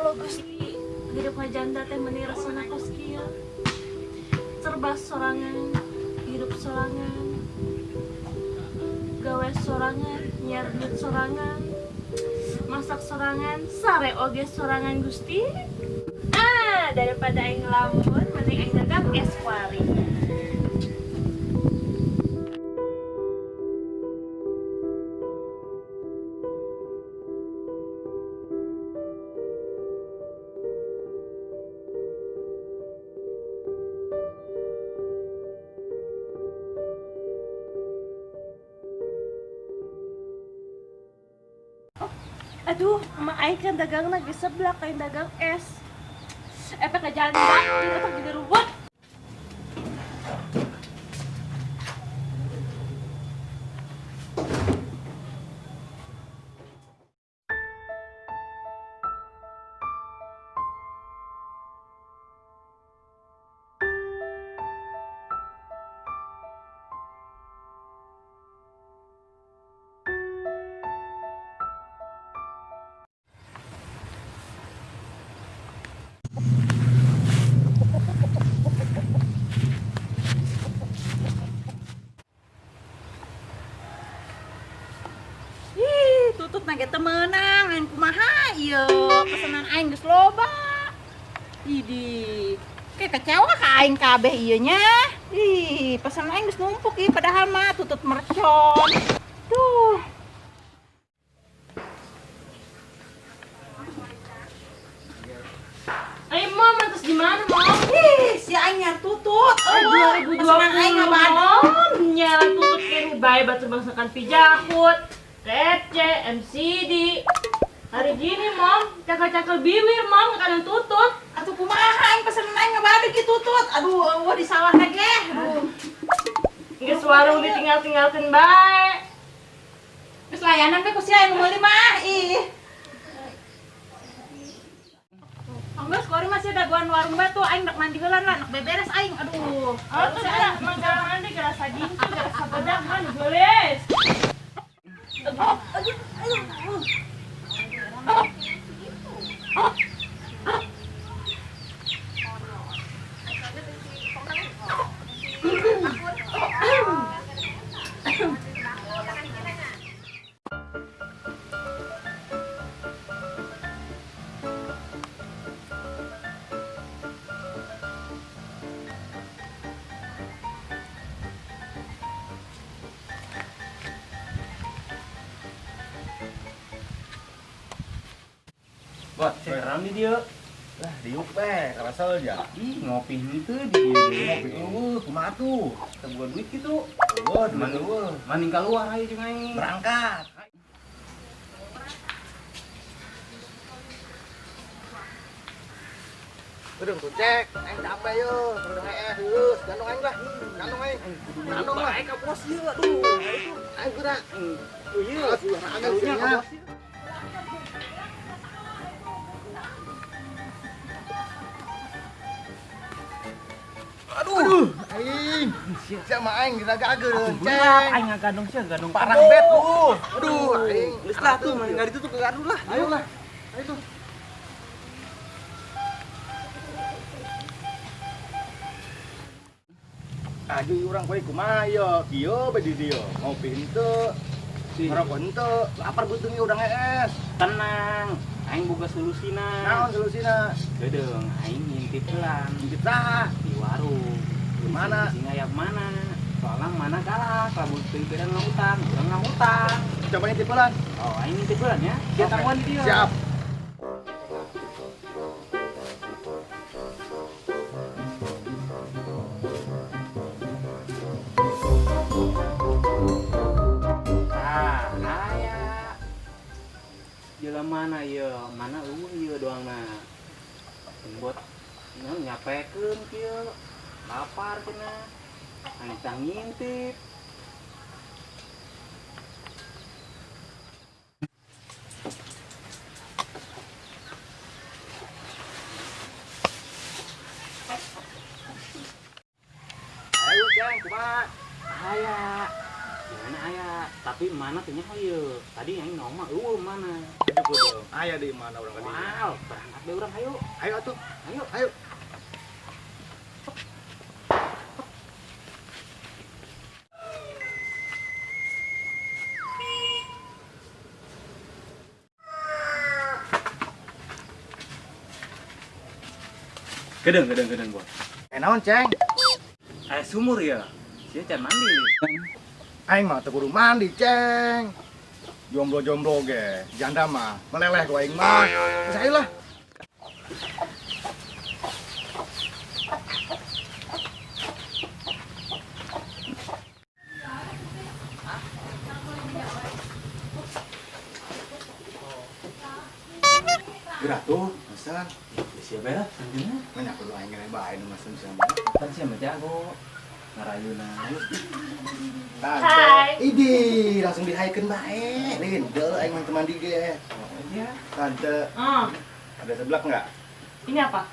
Allah Gusti, hidup ngajanda teh meuni rasana kos kieu. Serba sorangan, hidup sorangan, gawe sorangan, nyiar duit sorangan, masak sorangan, sare oge sorangan Gusti. Daripada aing ngelamun, mending aing dagang es kuari. Aduh, emak aing kan dagang lagi sebelah kain dagang es. Efek janda, ini tak jadi ruwet. Tutut nage temenang, aing kumaha ieu pesanan aing geus loba. Idi, kayak kecewa ka aing kabeh ieu nya. Ih, pesanan aing geus numpuk ieu padahal mah tutut mercon. Duh. Ayo Mom, terus gimana Mom? Ih, si aing nyar tutut. 2020 pesanan aing ngabadan. Mom, nyaran tutut kayak bae batu bangsakan pijakut, kece, MCD. Hari gini Mom, cakal-cakal biwir Mom, kadang tutut. Atuh kumaha aing pesanan aing ngabadan ki tutut. Aduh, eueuh di sawah teh ge. Aduh. Geus warung ditinggal-tinggalkeun bae. Geus layanan teh ku si aing meuli mah. Ih. Anggeus kori masih ada guan warung batu aing dak mandi heula lah, nak beberes aing. Aduh. Oh, tuh ada manggalang ande gerasa gincu, gerasa bedak kan gelis. Buat, sekarang di dia. Lah, diuk teh, karasal aja. Ih, ngopi itu di dia. Ngopi kumaha tuh? Kita buat duit gitu. Eueuh, duit eueuh. Maning keluar aja jeung aing. Berangkat. Udah tuh cek, aing capek yo, udah heus, gandong aing lah. Gandong aing. Gandong lah. Aing ka bos ieu aduh. Aing gerak. Ieu, Aing ka bos. Aduh, aing. Siapa aing diragageun, Berat cek. aing ngagandong sia gadong Parang bet tuh. Aduh, aing. Geus lah tuh, mending enggak ditutup ke gaduh lah. Ayo lah. Ayo tuh. Aduh, urang poe kumaha yo? Kieu bade dieu. Ngopi henteu. Ngerokok henteu. Lapar beuteung urang es. Tenang, aing boga solusina. Naon solusina? Gedeung aing ngintip heula Ngintip saha? di warung. Di mana? Sing aya mana? Soalnya mana galak, lamun teu bedan ngutang, urang ngutang. Coba ngintip ulang. Oh, aing ngintip heula nya. Dia tangguhan di dieu. Siap. Jalan mana ya? Mana ieu doangna. Buat nyapekeun kieu. Lapar cenah. Anu tang ngintip. Ayo, Jang, kumaha? Aya. Gimana aya? Tapi mana tanya ayo. Tadi yang noma mana? Ayo di mana orang tadi? Wow, berangkat deh orang ayo. Ayo atuh. Ayo. Ayo. Gedeng buat. Naon, Ceng? Air sumur ya. Dia can mandi. Aing mah teu kudu mandi, Ceng. Jomblo-jomblo ge, janda mah meleleh ku aing mah. Geus ayo lah. Gerak tuh, pesan. Siapa ya? Sendirinya. Banyak kudu aing ngene bae nu mesen sama. Kan siapa jago. Ngarayuna. Hai. Idi, langsung dihaikeun bae. Lin, deuh aing mah teu mandi ge. Iya. Tante, Oh, ada seblak enggak? ini apa?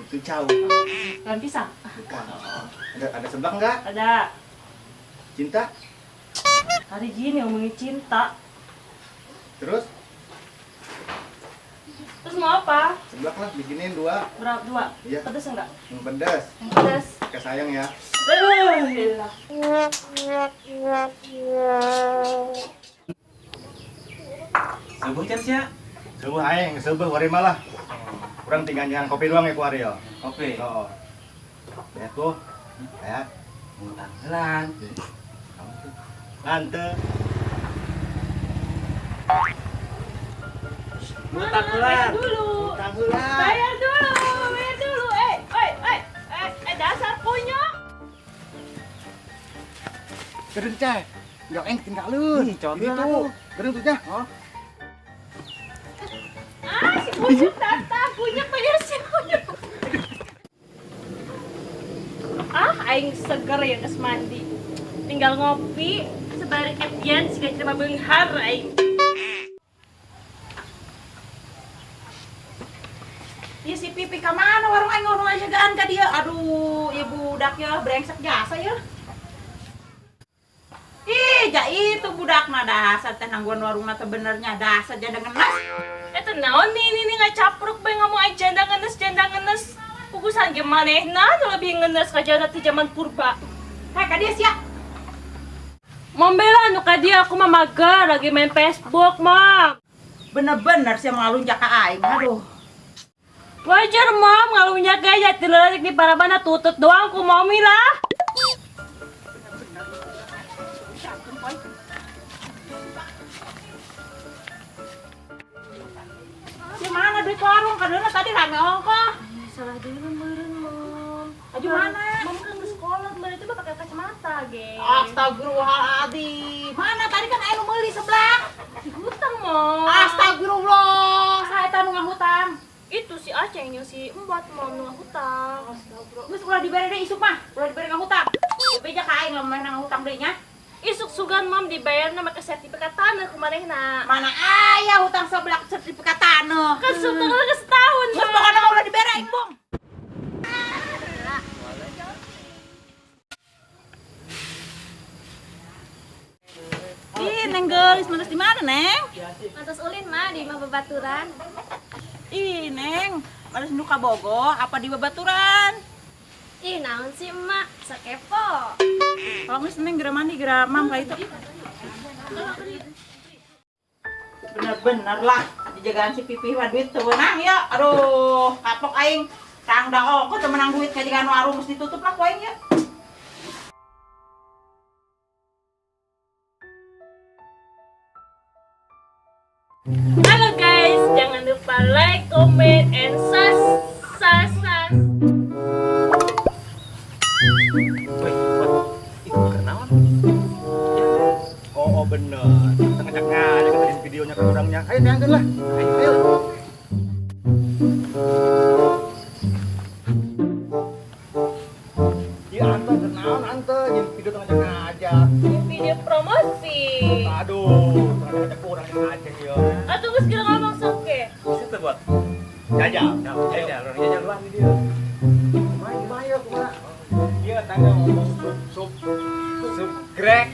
Itu cau. Daun pisang. Bukan. Ada seblak enggak? Ada. Cinta? Hari gini ngomongin cinta. Terus Terus mau apa? seblak lah bikinin 2. Berapa? 2? Iya. Pedes enggak? Yang pedas. Yang pedes. Kasih sayang ya. Gila. Sebuah can sia. Sebuah aing, sebuah wari malah. Kurang tinggal nyangan kopi doang ya ku hari ya. Oke. Oh. Lihat tuh. Lihat. Mutang helan. Tante. Mutang Bayar helan. dulu. Tanggulah. Bayar dulu. Bayar dulu. Dasar kunyuk. Gereng cai. Enggak aing tinggalin. Ih, contoh Gitu. lah tuh. Gereng tuh nya. Oh. Si kunyuk datang. Kunyuk bayar si kunyuk. Aing seger ya kes mandi. Tinggal ngopi. Sebari ketian si gajah mah beunghar aing. Ya si Pipi ka mana warung aing ngono aja gaan ka dia. Aduh, ya budak ya brengsek jasa ya. Ih, ja itu budakna dasar teh nangguan warungna teh benernya dasar janda ngenas. Eta naon nih ngacapruk bae ngomong aing janda ngenes. Kukusan ge manehna nu lebih ngenes ka janda ti zaman purba. Hai ka dia sia. Membela nu ka dia aku mah mager lagi main Facebook, Mam. Bener-bener sia ngalunjak ka aing. Aduh. Wajar, Mam, ngalunyak gaya tileureuk di parabana tutut doang ku Mami lah. Si mana duit warung kadana tadi rame ongkoh. Salah deui meureun, Mam. Aju mana? Mam kan di sekolah kemarin itu pakai kacamata, ge. Astagfirullahaladzim. Mana tadi kan aing nu meuli sebelah. Si hutang, Mam. Astagfirullah. Saya tanu ngahutang. Itu si Aceh yang si Embat mau nu hutang. Geus ulah dibere deui isuk mah. Ulah dibere ngahutang. Beja ka aing lamun mana ngahutang deui nya. Isuk sugan, Mam, dibayarna make sertifikat tanah kumanehna. Mana aya hutang sebelah sertifikat tanah. Kan sutang geus setahun, Geus pokona mah ulah dibere aing, Bung. Ih, Neng geus mantas di mana, Neng? Mantas ulin mah di mah babaturan. Ih, Neng, mantas nu ka Bogo apa di babaturan? Ih, naon sih emak? Sakepo. Kalau geus Neng geura mandi, geura mam ka itu. Bener-bener lah, dijagaan si Pipi mah duit teu menang ya. Aduh, kapok aing. Kang da ongko teu menang duit kajigan warung mesti tutup lah ku aing ya. Halo guys, jangan lupa like, comment, and sus. Itu kenaon? Oh, bener. Kita ngajak ngajak ke videonya ke orangnya. Ayo diangkat lah. Ayo. Iya, ante kenaon ante jadi video tengah ngajak. Ini video promosi. Aduh, ngajak ke orang yang ngajak ya. Atuh geus kira ngomong sok ke. Situ buat. Jajal. Jajal, orang jajal luar video. Kumaha ya kumaha. Iya, tangga ngomong sub grek.